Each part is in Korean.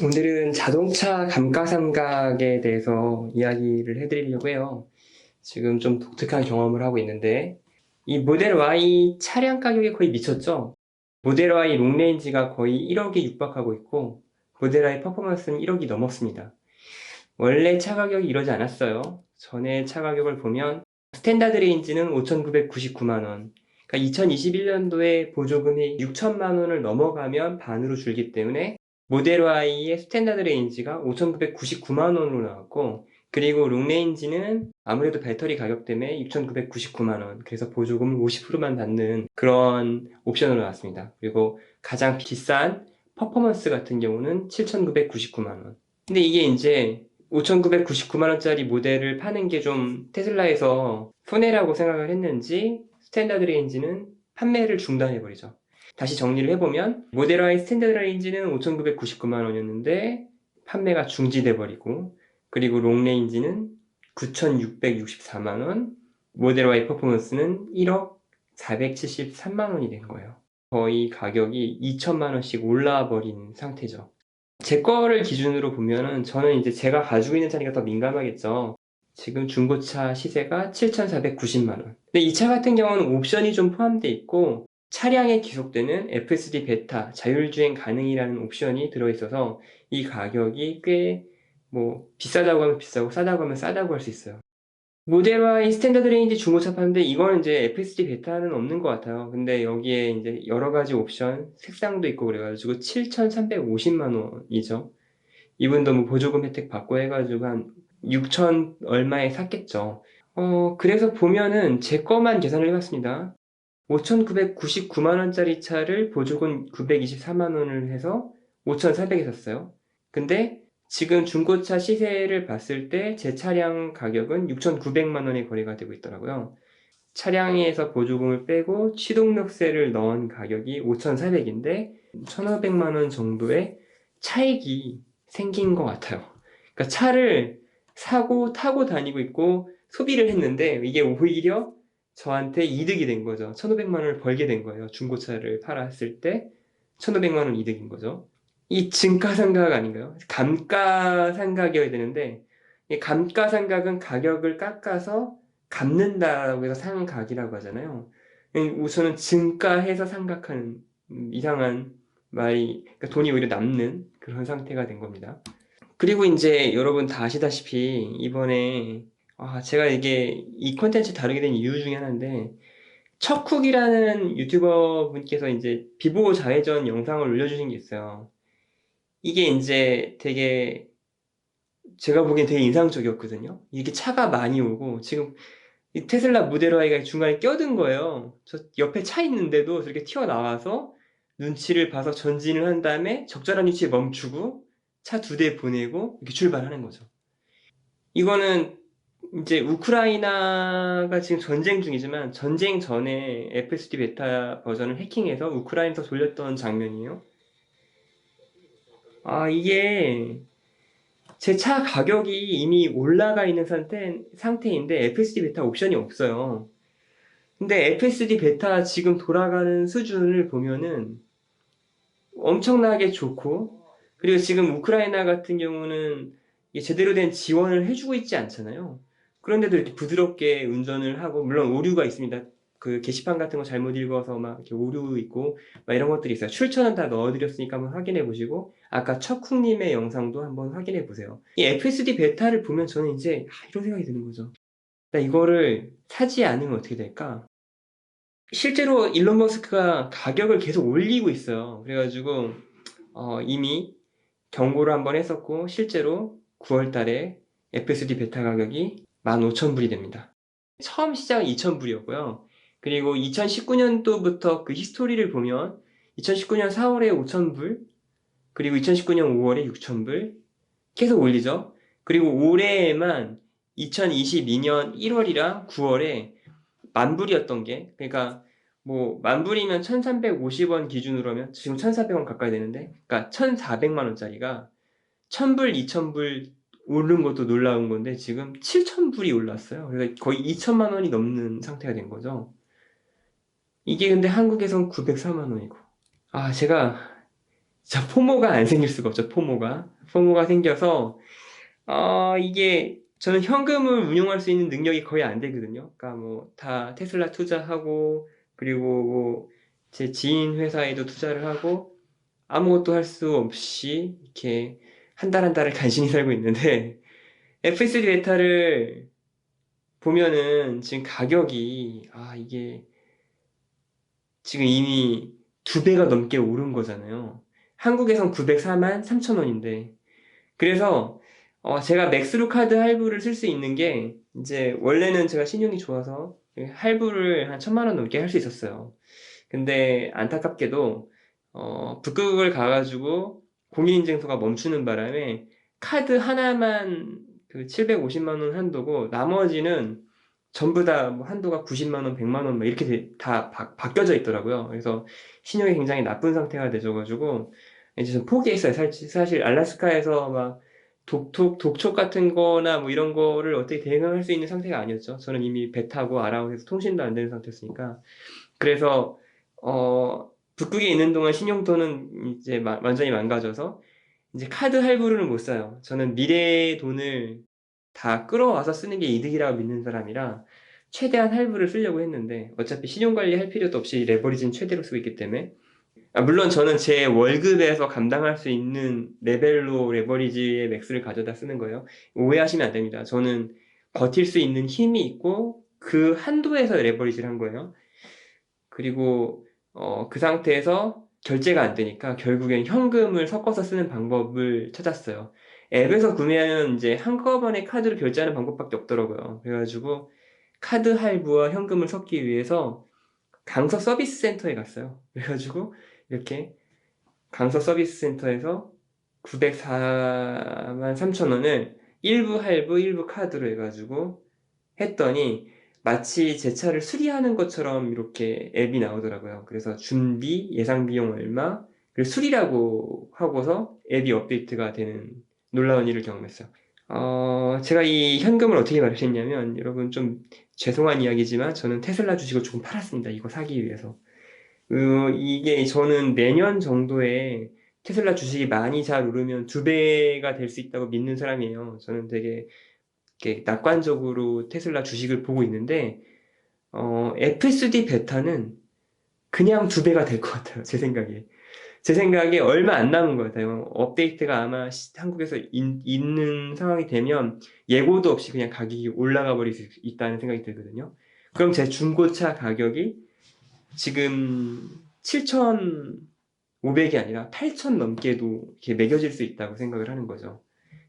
오늘은 자동차 감가상각에 대해서 이야기를 해드리려고 해요. 지금 좀 독특한 경험을 하고 있는데, 이 모델 Y 차량 가격이 거의 미쳤죠? 모델 Y 롱레인지가 거의 1억에 육박하고 있고, 모델 Y 퍼포먼스는 1억이 넘었습니다. 원래 차 가격이 이러지 않았어요. 전에 차 가격을 보면, 스탠다드 레인지는 5,999만원. 그러니까 2021년도에 보조금이 6천만 원을 넘어가면 반으로 줄기 때문에 모델 Y의 스탠다드 레인지가 5,999만 원으로 나왔고, 그리고 롱레인지는 아무래도 배터리 가격 때문에 6,999만 원, 그래서 보조금을 50%만 받는 그런 옵션으로 나왔습니다. 그리고 가장 비싼 퍼포먼스 같은 경우는 7,999만 원. 근데 이게 이제 5,999만 원짜리 모델을 파는 게 좀 테슬라에서 손해라고 생각을 했는지 스탠다드 레인지는 판매를 중단해버리죠. 다시 정리를 해보면 모델 Y 스탠다드 레인지는 5,999만 원이었는데 판매가 중지돼 버리고, 그리고 롱 레인지는 9,664만 원, 모델 Y 퍼포먼스는 1억 473만 원이 된 거예요. 거의 가격이 2천만 원씩 올라와 버린 상태죠. 제 거를 기준으로 보면은 저는 이제 제가 가지고 있는 차니까 더 민감하겠죠. 지금 중고차 시세가 7,490만 원. 근데 이 차 같은 경우는 옵션이 좀 포함되어 있고, 차량에 기속되는 FSD 베타 자율주행 가능이라는 옵션이 들어있어서 이 가격이 꽤 비싸다고 하면 비싸고 싸다고 하면 싸다고 할 수 있어요. 모델 Y 스탠다드 레인지 중고차 파는데 이거는 이제 FSD 베타는 없는 것 같아요. 근데 여기에 이제 여러 가지 옵션, 색상도 있고 그래가지고 7,350만 원이죠. 이분도 보조금 혜택 받고 해가지고 한 6천 얼마에 샀겠죠. 그래서 보면은 제 거만 계산을 해봤습니다. 5,999만 원짜리 차를 보조금 924만 원을 해서 5,400에 샀어요. 근데 지금 중고차 시세를 봤을 때 제 차량 가격은 6,900만 원에 거래가 되고 있더라고요. 차량에서 보조금을 빼고 취등록세를 넣은 가격이 5,400인데 1,500만 원 정도의 차익이 생긴 것 같아요. 그러니까 차를 사고 타고 다니고 있고 소비를 했는데 이게 오히려 저한테 이득이 된 거죠. 1,500만 원을 벌게 된 거예요. 중고차를 팔았을 때 1,500만 원 이득인 거죠. 이 증가상각 아닌가요? 감가상각이어야 되는데, 이 감가상각은 가격을 깎아서 갚는다고 해서 상각이라고 하잖아요. 우선은 증가해서 상각하는 이상한 말이, 그러니까 돈이 오히려 남는 그런 상태가 된 겁니다. 그리고 이제 여러분 다 아시다시피 이번에 제가 이게 이 콘텐츠 다루게 된 이유 중에 하나인데, 척쿡이라는 유튜버 분께서 이제 비보 자회전 영상을 올려주신 게 있어요. 이게 이제 되게 제가 보기엔 되게 인상적이었거든요. 이게 차가 많이 오고 지금 이 테슬라 모델 Y가 중간에 껴든 거예요. 저 옆에 차 있는데도 저렇게 튀어나와서 눈치를 봐서 전진을 한 다음에 적절한 위치에 멈추고 차 2대 보내고 이렇게 출발하는 거죠. 이거는 이제 우크라이나가 지금 전쟁 중이지만 전쟁 전에 FSD 베타 버전을 해킹해서 우크라이나에서 돌렸던 장면이에요. 이게 제 차 가격이 이미 올라가 있는 상태인데 FSD 베타 옵션이 없어요. 근데 FSD 베타 지금 돌아가는 수준을 보면은 엄청나게 좋고, 그리고 지금 우크라이나 같은 경우는 이게 제대로 된 지원을 해주고 있지 않잖아요. 그런데도 이렇게 부드럽게 운전을 하고, 물론 오류가 있습니다. 그 게시판 같은 거 잘못 읽어서 막 이렇게 오류 있고 막 이런 것들이 있어요. 출처는 다 넣어드렸으니까 한번 확인해 보시고, 아까 척쿵님의 영상도 한번 확인해 보세요. 이 FSD 베타를 보면 저는 이제 이런 생각이 드는 거죠. 나 이거를 사지 않으면 어떻게 될까? 실제로 일론 머스크가 가격을 계속 올리고 있어요. 그래가지고 이미 경고를 한번 했었고, 실제로 9월 달에 FSD 베타 가격이 15,000불이 됩니다. 처음 시작은 2,000불이었고요. 그리고 2019년도부터 그 히스토리를 보면 2019년 4월에 5,000불, 그리고 2019년 5월에 6,000불 계속 올리죠. 그리고 올해에만 2022년 1월이랑 9월에 만불이었던 게, 그러니까 만불이면 1,350원 기준으로 하면 지금 1,400원 가까이 되는데, 그러니까 1,400만 원짜리가 1,000불, 2,000불 오른 것도 놀라운 건데 지금 7,000불이 올랐어요. 그래서 거의 2천만 원이 넘는 상태가 된 거죠. 이게 근데 한국에선 904만 원이고. 제가 진짜 포모가 안 생길 수가 없죠. 포모가 생겨서 이게 저는 현금을 운용할 수 있는 능력이 거의 안 되거든요. 그러니까 뭐 다 테슬라 투자하고 그리고 뭐 제 지인 회사에도 투자를 하고 아무것도 할 수 없이 이렇게 한 달 한 달을 간신히 살고 있는데 FSD 베타를 보면은 지금 가격이 이게 지금 이미 2배가 넘게 오른 거잖아요. 한국에선 904만 3천 원인데 그래서 제가 맥스루 카드 할부를 쓸 수 있는 게 이제 원래는 제가 신용이 좋아서 할부를 한 1,000만 원 넘게 할 수 있었어요. 근데 안타깝게도 북극을 가가지고 공인인증서가 멈추는 바람에 카드 하나만 그 750만 원 한도고 나머지는 전부 다 뭐 한도가 90만 원, 100만 원 막 이렇게 다 바뀌어져 있더라고요. 그래서 신용이 굉장히 나쁜 상태가 되져가지고 이제 좀 포기했어요. 사실 알래스카에서 막 독촉 같은 거나 뭐 이런 거를 어떻게 대응할 수 있는 상태가 아니었죠. 저는 이미 배 타고 아라운에서 통신도 안 되는 상태였으니까. 그래서 북극에 있는 동안 신용도는 이제 완전히 망가져서 이제 카드 할부로는 못 사요. 저는 미래의 돈을 다 끌어와서 쓰는 게 이득이라고 믿는 사람이라 최대한 할부를 쓰려고 했는데 어차피 신용 관리할 필요도 없이 레버리지는 최대로 쓰고 있기 때문에 물론 저는 제 월급에서 감당할 수 있는 레벨로 레버리지의 맥스를 가져다 쓰는 거예요. 오해하시면 안 됩니다. 저는 버틸 수 있는 힘이 있고 그 한도에서 레버리지를 한 거예요. 그리고 그 상태에서 결제가 안 되니까 결국엔 현금을 섞어서 쓰는 방법을 찾았어요. 앱에서 구매하는 이제 한꺼번에 카드로 결제하는 방법밖에 없더라고요. 그래가지고 카드 할부와 현금을 섞기 위해서 강서 서비스 센터에 갔어요. 그래가지고 이렇게 강서 서비스 센터에서 904만 3천 원을 일부 할부, 일부 카드로 해가지고 했더니 마치 제 차를 수리하는 것처럼 이렇게 앱이 나오더라고요. 그래서 준비, 예상 비용 얼마, 그리고 수리라고 하고서 앱이 업데이트가 되는 놀라운 일을 경험했어요. 제가 이 현금을 어떻게 마련했냐면, 여러분 좀 죄송한 이야기지만 저는 테슬라 주식을 조금 팔았습니다. 이거 사기 위해서. 이게 저는 내년 정도에 테슬라 주식이 많이 잘 오르면 2배가 될 수 있다고 믿는 사람이에요. 저는 되게 이렇게 낙관적으로 테슬라 주식을 보고 있는데, FSD 베타는 그냥 2배가 될 것 같아요. 제 생각에. 제 생각에 얼마 안 남은 것 같아요. 업데이트가 아마 한국에서 있는 상황이 되면 예고도 없이 그냥 가격이 올라가 버릴 수 있다는 생각이 들거든요. 그럼 제 중고차 가격이 지금 7,500이 아니라 8,000 넘게도 이렇게 매겨질 수 있다고 생각을 하는 거죠.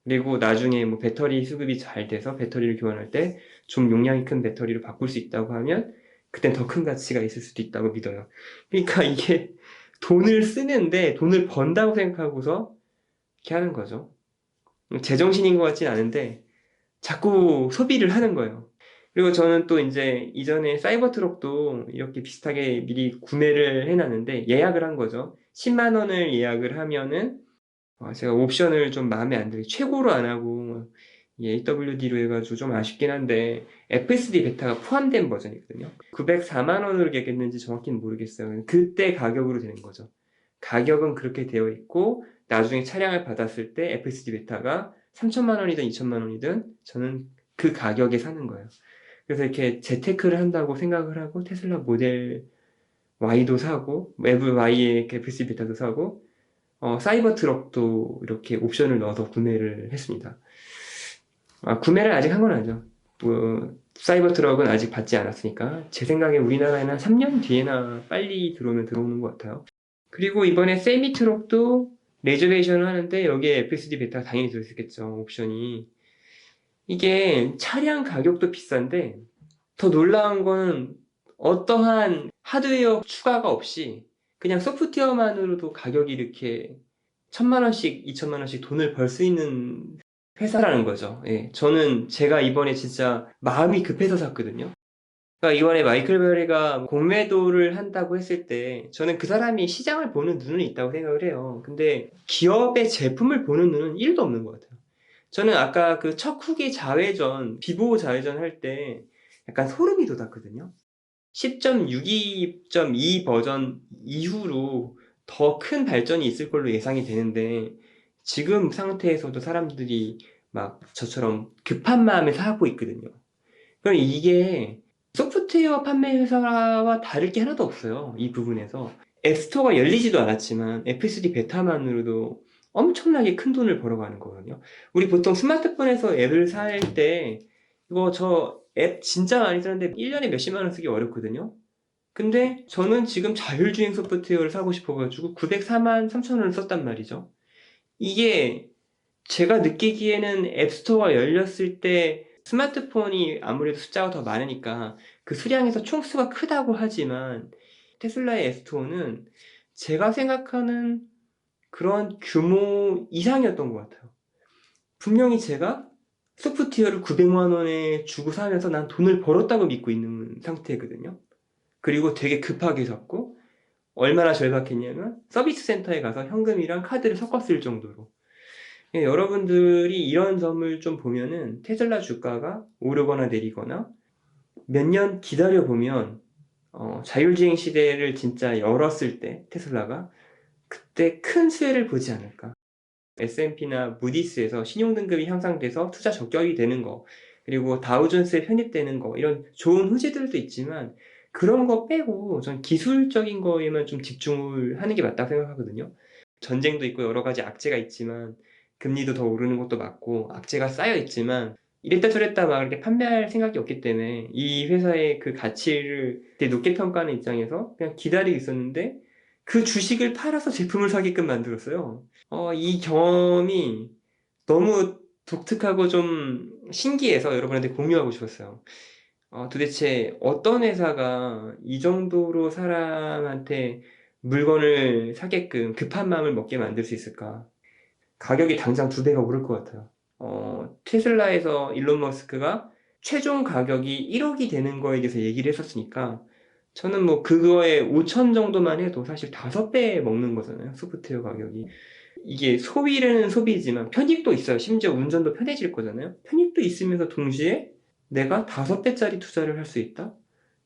그리고 나중에 뭐 배터리 수급이 잘 돼서 배터리를 교환할 때 좀 용량이 큰 배터리로 바꿀 수 있다고 하면 그땐 더 큰 가치가 있을 수도 있다고 믿어요. 그러니까 이게 돈을 쓰는데 돈을 번다고 생각하고서 이렇게 하는 거죠. 제정신인 것 같진 않은데 자꾸 소비를 하는 거예요. 그리고 저는 또 이제 이전에 사이버 트럭도 이렇게 비슷하게 미리 구매를 해놨는데 예약을 한 거죠. 10만 원을 예약을 하면은 제가 옵션을 좀 마음에 안 들게 최고로 안 하고 AWD로 해가지고 좀 아쉽긴 한데 FSD 베타가 포함된 버전이거든요. 904만 원으로 계약했는지 정확히는 모르겠어요. 그때 가격으로 되는 거죠. 가격은 그렇게 되어 있고 나중에 차량을 받았을 때 FSD 베타가 3천만 원이든 2천만 원이든 저는 그 가격에 사는 거예요. 그래서 이렇게 재테크를 한다고 생각을 하고 테슬라 모델 Y도 사고 외부 Y의 FSD 베타도 사고 사이버 트럭도 이렇게 옵션을 넣어서 구매를 했습니다. 구매를 아직 한 건 아니죠. 사이버 트럭은 아직 받지 않았으니까 제 생각에 우리나라에는 한 3년 뒤에나 빨리 들어오면 들어오는 것 같아요. 그리고 이번에 세미 트럭도 레저베이션을 하는데 여기에 FSD 베타가 당연히 들어있겠죠. 옵션이. 이게 차량 가격도 비싼데 더 놀라운 거는 어떠한 하드웨어 추가가 없이 그냥 소프트웨어만으로도 가격이 이렇게 1,000만 원씩, 2천만 원씩 돈을 벌 수 있는 회사라는 거죠. 예, 저는 제가 이번에 진짜 마음이 급해서 샀거든요. 그러니까 이번에 마이클 베리가 공매도를 한다고 했을 때 저는 그 사람이 시장을 보는 눈은 있다고 생각을 해요. 근데 기업의 제품을 보는 눈은 1도 없는 것 같아요. 저는 아까 그 첫 후기 자회전, 비보 자회전 할 때 약간 소름이 돋았거든요. 10.62.2 버전 이후로 더 큰 발전이 있을 걸로 예상이 되는데 지금 상태에서도 사람들이 막 저처럼 급한 마음에 사고 있거든요. 그럼 이게 소프트웨어 판매 회사와 다를 게 하나도 없어요. 이 부분에서. 앱스토어가 열리지도 않았지만 FSD 베타만으로도 엄청나게 큰 돈을 벌어가는 거거든요. 우리 보통 스마트폰에서 앱을 살 때 이거 저 앱 진짜 많이 쓰는데 1년에 몇십만 원 쓰기 어렵거든요. 근데 저는 지금 자율주행 소프트웨어를 사고 싶어가지고 904만 3천 원을 썼단 말이죠. 이게 제가 느끼기에는 앱스토어가 열렸을 때 스마트폰이 아무래도 숫자가 더 많으니까 그 수량에서 총수가 크다고 하지만 테슬라의 앱스토어는 제가 생각하는 그런 규모 이상이었던 것 같아요. 분명히 제가 소프트웨어를 900만 원에 주고 사면서 난 돈을 벌었다고 믿고 있는 상태거든요. 그리고 되게 급하게 샀고 얼마나 절박했냐면 서비스 센터에 가서 현금이랑 카드를 섞어 쓸 정도로. 여러분들이 이런 점을 좀 보면은 테슬라 주가가 오르거나 내리거나 몇 년 기다려 보면 자율주행 시대를 진짜 열었을 때 테슬라가 그때 큰 수혜를 보지 않을까. S&P나 무디스에서 신용등급이 향상돼서 투자 적격이 되는 거, 그리고 다우존스에 편입되는 거, 이런 좋은 후지들도 있지만 그런 거 빼고 전 기술적인 거에만 좀 집중을 하는 게 맞다고 생각하거든요. 전쟁도 있고 여러 가지 악재가 있지만 금리도 더 오르는 것도 맞고 악재가 쌓여 있지만 이랬다 저랬다 막 이렇게 판매할 생각이 없기 때문에 이 회사의 그 가치를 되게 높게 평가하는 입장에서 그냥 기다리고 있었는데 그 주식을 팔아서 제품을 사게끔 만들었어요. 이 경험이 너무 독특하고 좀 신기해서 여러분한테 공유하고 싶었어요. 도대체 어떤 회사가 이 정도로 사람한테 물건을 사게끔 급한 마음을 먹게 만들 수 있을까? 가격이 당장 2배가 오를 것 같아요. 테슬라에서 일론 머스크가 최종 가격이 1억이 되는 거에 대해서 얘기를 했었으니까 저는 뭐 그거에 5천 정도만 해도 사실 5배 먹는 거잖아요. 소프트웨어 가격이. 이게 소비는 소비지만 편익도 있어요. 심지어 운전도 편해질 거잖아요. 편익도 있으면서 동시에 내가 5배짜리 투자를 할 수 있다?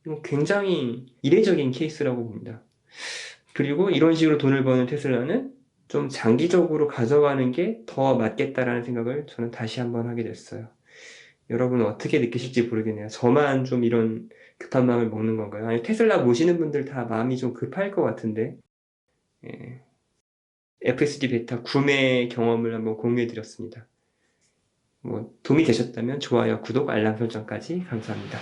이건 굉장히 이례적인 케이스라고 봅니다. 그리고 이런 식으로 돈을 버는 테슬라는 좀 장기적으로 가져가는 게 더 맞겠다라는 생각을 저는 다시 한번 하게 됐어요. 여러분은 어떻게 느끼실지 모르겠네요. 저만 좀 이런 급한 마음을 먹는 건가요? 아니, 테슬라 모시는 분들 다 마음이 좀 급할 것 같은데, 예. FSD 베타 구매 경험을 한번 공유해 드렸습니다. 뭐 도움이 되셨다면 좋아요, 구독, 알람 설정까지 감사합니다.